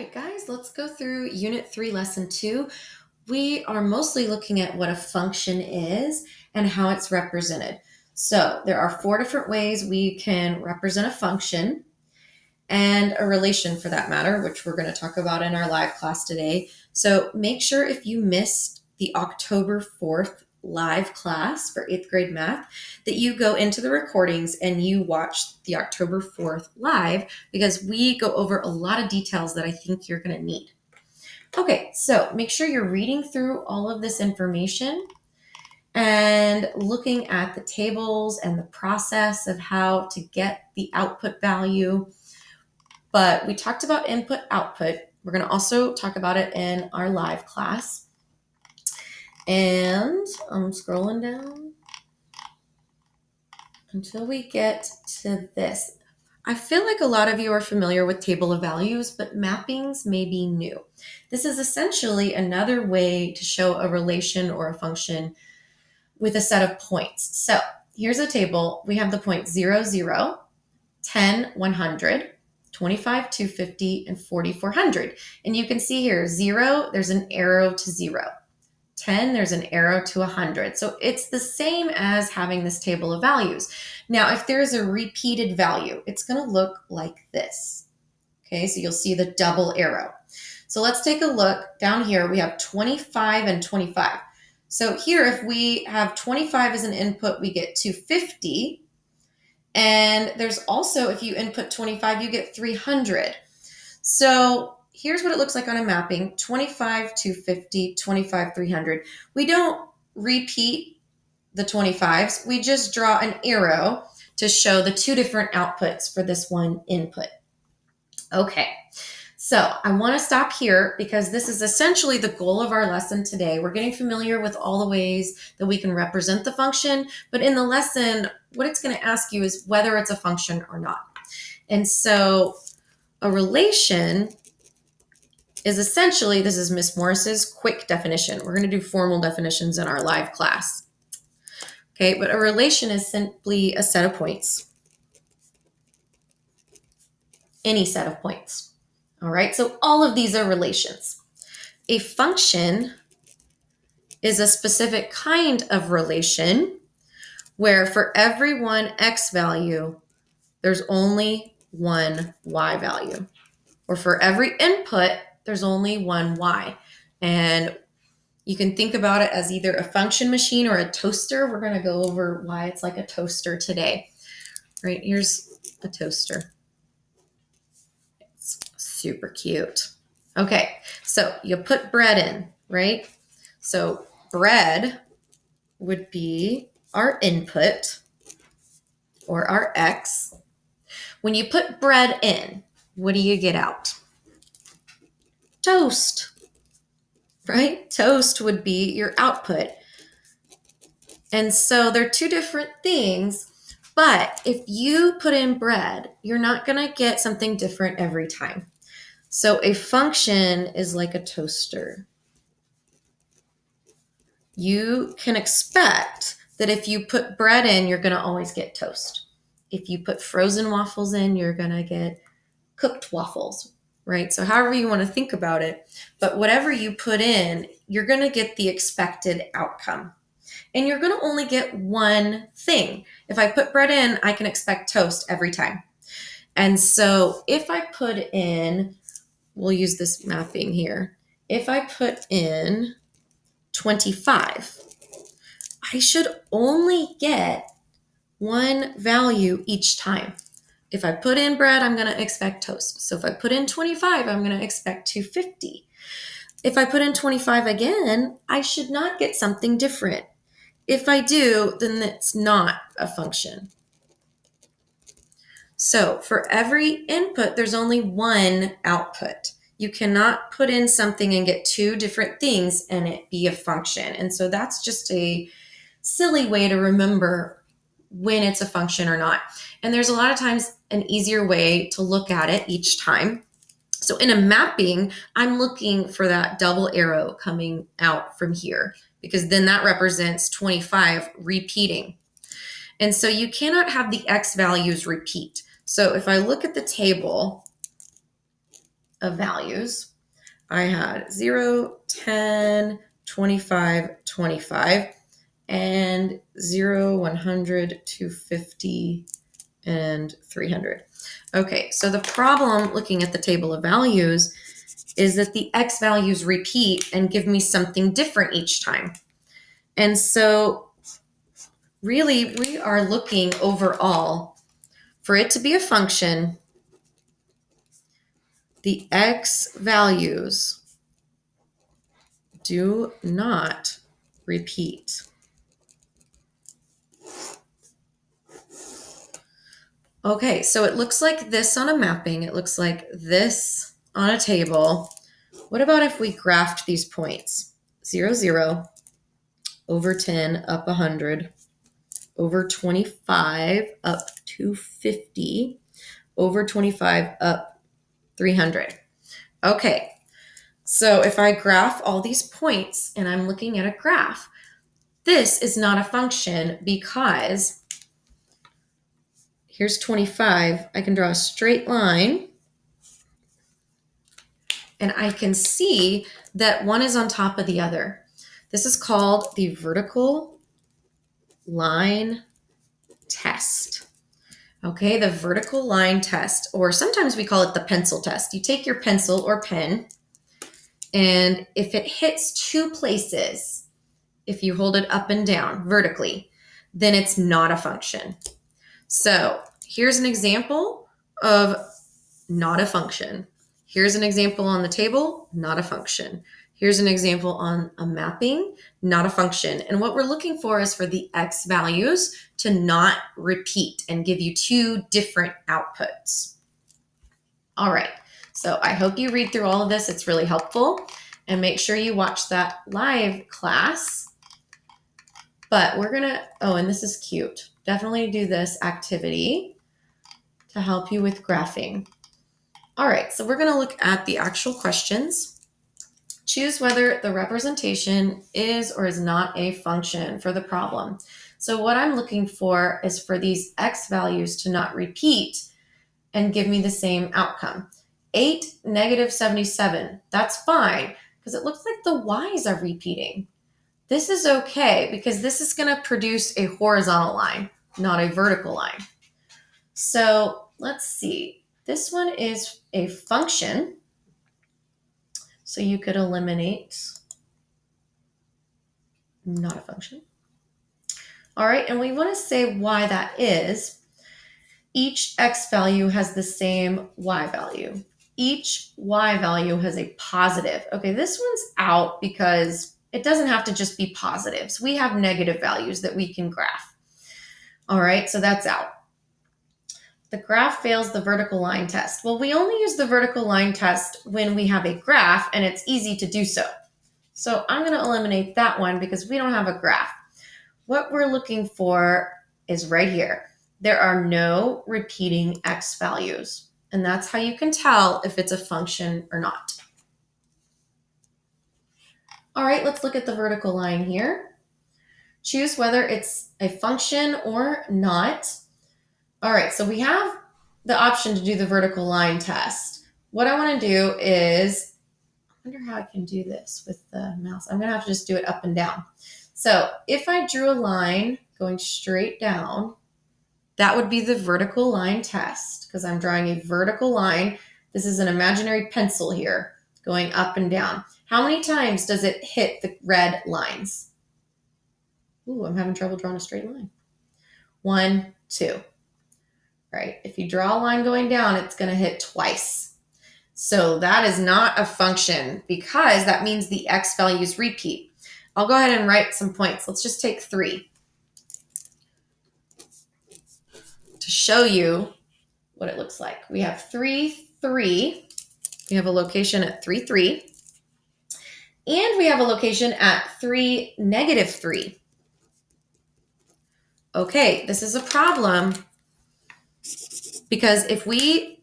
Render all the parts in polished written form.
right, guys, let's go through Unit 3, Lesson 2. We are mostly looking at what a function is and how it's represented. So there are 4 different ways we can represent a function and a relation for that matter, which we're going to talk about in our live class today. So make sure if you missed the October 4th live class for 8th grade math that you go into the recordings and you watch the October 4th live, because we go over a lot of details that I think you're going to need. Okay, so make sure you're reading through all of this information and looking at the tables and the process of how to get the output value. But we talked about input output. We're going to also talk about it in our live class. And I'm scrolling down until we get to this. I feel like a lot of you are familiar with table of values, but mappings may be new. This is essentially another way to show a relation or a function with a set of points. So here's a table. We have the points 0, 0, 10, 100, 25, 250, and 40, 400. And you can see here, 0, there's an arrow to 0. 10, there's an arrow to 100. So it's the same as having this table of values. Now, if there's a repeated value, it's going to look like this. Okay, so you'll see the double arrow. So let's take a look down here. We have 25 and 25. So here, if we have 25 as an input, we get 250. And there's also, if you input 25, you get 300. So here's what it looks like on a mapping: 25, 250, 25, 300. We don't repeat the 25s. We just draw an arrow to show the 2 different outputs for this one input. Okay, so I want to stop here because this is essentially the goal of our lesson today. We're getting familiar with all the ways that we can represent the function, but in the lesson, what it's going to ask you is whether it's a function or not. And so a relation is essentially, this is Miss Morris's quick definition. We're going to do formal definitions in our live class. Okay, but a relation is simply a set of points. Any set of points. All right, so all of these are relations. A function is a specific kind of relation where for every one x value, there's only one y value. Or for every input, there's only one y. And you can think about it as either a function machine or a toaster. We're going to go over why it's like a toaster today. Right, here's a toaster. It's super cute. Okay, so you put bread in, right? So bread would be our input or our x. When you put bread in, what do you get out? Toast, right? Toast would be your output. And so they're 2 different things, but if you put in bread, you're not going to get something different every time. So a function is like a toaster. You can expect that if you put bread in, you're going to always get toast. If you put frozen waffles in, you're going to get cooked waffles, right? So however you want to think about it, but whatever you put in, you're going to get the expected outcome. And you're going to only get one thing. If I put bread in, I can expect toast every time. And so if I put in, we'll use this mapping here. If I put in 25, I should only get one value each time. If I put in bread, I'm going to expect toast. So if I put in 25, I'm going to expect 250. If I put in 25 again, I should not get something different. If I do, then it's not a function. So for every input, there's only one output. You cannot put in something and get 2 different things and it be a function. And so that's just a silly way to remember when it's a function or not. And there's a lot of times an easier way to look at it each time. So in a mapping, I'm looking for that double arrow coming out from here, because then that represents 25 repeating. And so you cannot have the x values repeat. So if I look at the table, of values. I had 0, 10, 25, 25, and 0, 100, 250, and 300. Okay, so the problem looking at the table of values is that the X values repeat and give me something different each time. And so really we are looking overall for it to be a function, the X values do not repeat. Okay, so it looks like this on a mapping. It looks like this on a table. What about if we graphed these points? 0, 0, over 10, up 100, over 25, up 250, over 25, up 300. Okay, so if I graph all these points and I'm looking at a graph, this is not a function because here's 25. I can draw a straight line and I can see that one is on top of the other. This is called the vertical line test. Okay, the vertical line test, or sometimes we call it the pencil test. You take your pencil or pen, and if it hits two places, if you hold it up and down vertically, then it's not a function. So here's an example of not a function. Here's an example on the table, not a function. Here's an example on a mapping, not a function. And what we're looking for is for the X values to not repeat and give you two different outputs. All right, so I hope you read through all of this. It's really helpful. And make sure you watch that live class. But we're gonna, oh, and this is cute. Definitely do this activity to help you with graphing. All right, so we're gonna look at the actual questions. Choose whether the representation is or is not a function for the problem. So what I'm looking for is for these X values to not repeat and give me the same outcome. 8, negative 77, that's fine, because it looks like the Y's are repeating. This is okay, because this is gonna produce a horizontal line, not a vertical line. So let's see, this one is a function. So you could eliminate not a function. All right, and we want to say why that is. Each X value has the same Y value. Each Y value has a positive. Okay, this one's out because it doesn't have to just be positives. We have negative values that we can graph. All right, so that's out. The graph fails the vertical line test. Well, we only use the vertical line test when we have a graph and it's easy to do so. So I'm going to eliminate that one because we don't have a graph. What we're looking for is right here. There are no repeating X values. And that's how you can tell if it's a function or not. All right, let's look at the vertical line here. Choose whether it's a function or not. All right, so we have the option to do the vertical line test. What I want to do is, I wonder how I can do this with the mouse. I'm going to have to just do it up and down. So if I drew a line going straight down, that would be the vertical line test because I'm drawing a vertical line. This is an imaginary pencil here going up and down. How many times does it hit the red lines? Ooh, I'm having trouble drawing a straight line. 1, 2. Right? If you draw a line going down, it's going to hit twice. So that is not a function because that means the X values repeat. I'll go ahead and write some points. Let's just take 3 to show you what it looks like. We have 3, 3. We have a location at 3, 3. And we have a location at 3, negative 3. Okay, this is a problem because if we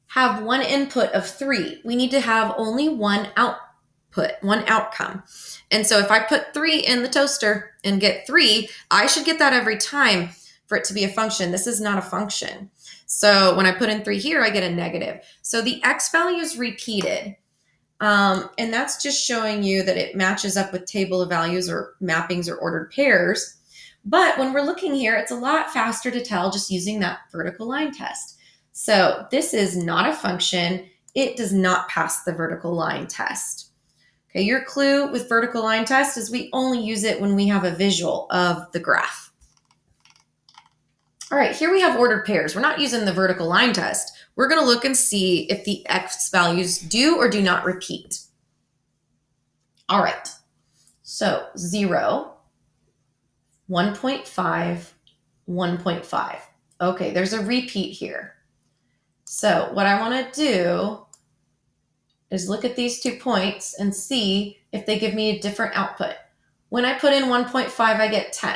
have one input of 3, we need to have only one output, one outcome. And so if I put 3 in the toaster and get 3, I should get that every time for it to be a function. This is not a function. So when I put in 3 here, I get a negative. So the x value is repeated. And that's just showing you that it matches up with table of values or mappings or ordered pairs. But when we're looking here, it's a lot faster to tell just using that vertical line test. So this is not a function. It does not pass the vertical line test. Okay, your clue with vertical line test is we only use it when we have a visual of the graph. All right, here we have ordered pairs. We're not using the vertical line test. We're going to look and see if the x values do or do not repeat. All right, so 0, 1.5, 1.5. Okay, there's a repeat here. So what I want to do is look at these 2 points and see if they give me a different output. When I put in 1.5, I get 10.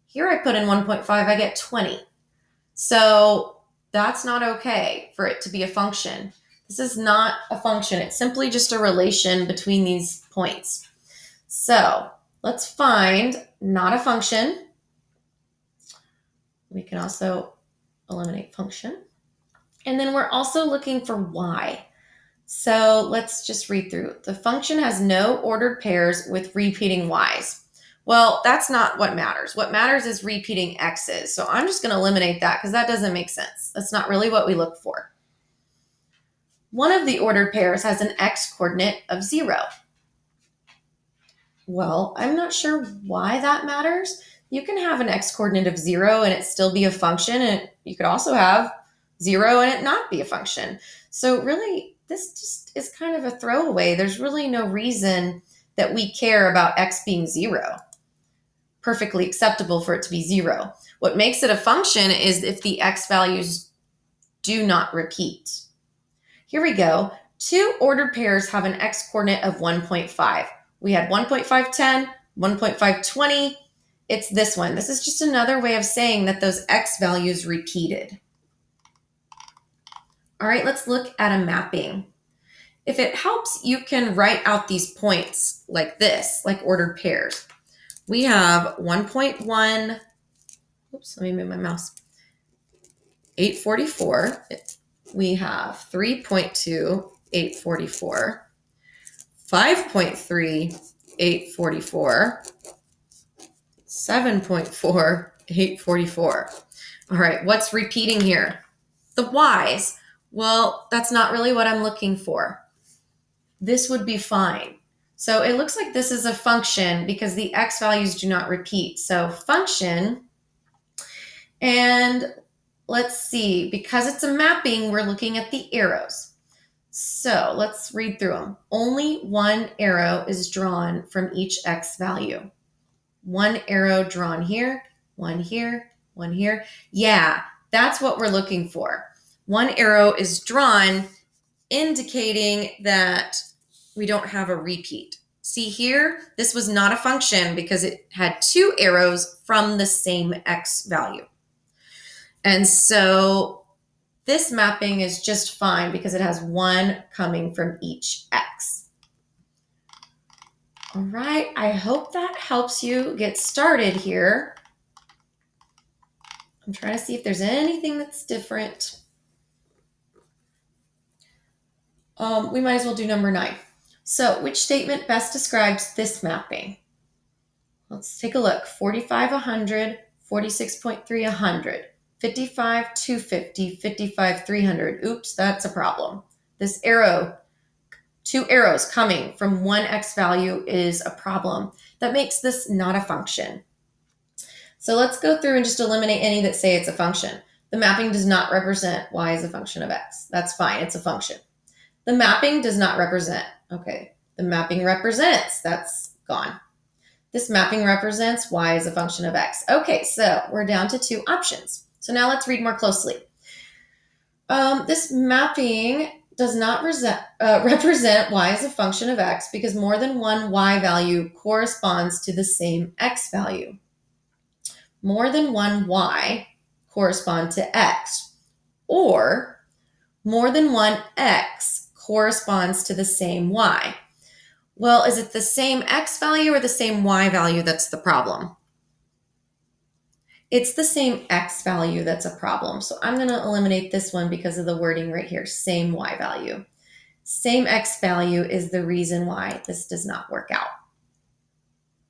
Here I put in 1.5, I get 20. So that's not okay for it to be a function. This is not a function. It's simply just a relation between these points. So let's find not a function. We can also eliminate function. And then we're also looking for y. So let's just read through. The function has no ordered pairs with repeating y's. Well, that's not what matters. What matters is repeating x's. So I'm just going to eliminate that because that doesn't make sense. That's not really what we look for. One of the ordered pairs has an x coordinate of 0. Well, I'm not sure why that matters. You can have an x coordinate of 0 and it still be a function, and you could also have 0 and it not be a function. So really, this just is kind of a throwaway. There's really no reason that we care about x being 0. Perfectly acceptable for it to be 0. What makes it a function is if the x values do not repeat. Here we go. 2 ordered pairs have an x coordinate of 1.5. We had 1.510, 1.520. It's this one. This is just another way of saying that those x values repeated. All right, let's look at a mapping. If it helps, you can write out these points like this, like ordered pairs. We have 1.1, oops, let me move my mouse, 844. We have 3.2, 844, 5.3, 844, 7.4, 844. All right, what's repeating here? The y's. Well, that's not really what I'm looking for. This would be fine. So it looks like this is a function because the x values do not repeat. So function, and let's see, because it's a mapping, we're looking at the arrows. So let's read through them. Only one arrow is drawn from each x value. One arrow drawn here, one here, one here. Yeah, that's what we're looking for. One arrow is drawn, indicating that we don't have a repeat. See here, this was not a function because it had 2 arrows from the same x value. And so this mapping is just fine because it has 1 coming from each x. All right, I hope that helps you get started here. I'm trying to see if there's anything that's different. We might as well do number 9. So which statement best describes this mapping? Let's take a look. 45, 100, 46.3, 100, 55, 250, 55, 300. Oops, that's a problem. This arrow, 2 arrows coming from one x value is a problem. That makes this not a function. So let's go through and just eliminate any that say it's a function. The mapping does not represent y as a function of x. That's fine, it's a function. The mapping does not represent. Okay, the mapping represents. That's gone. This mapping represents y as a function of x. Okay, so we're down to 2 options. So now let's read more closely. This mapping does not represent y as a function of x because more than one y value corresponds to the same x value. More than one y correspond to x, or more than one x corresponds to the same y. Well, is it the same x value or the same y value that's the problem? It's the same x value that's a problem. So I'm going to eliminate this one because of the wording right here, same y value. Same x value is the reason why this does not work out.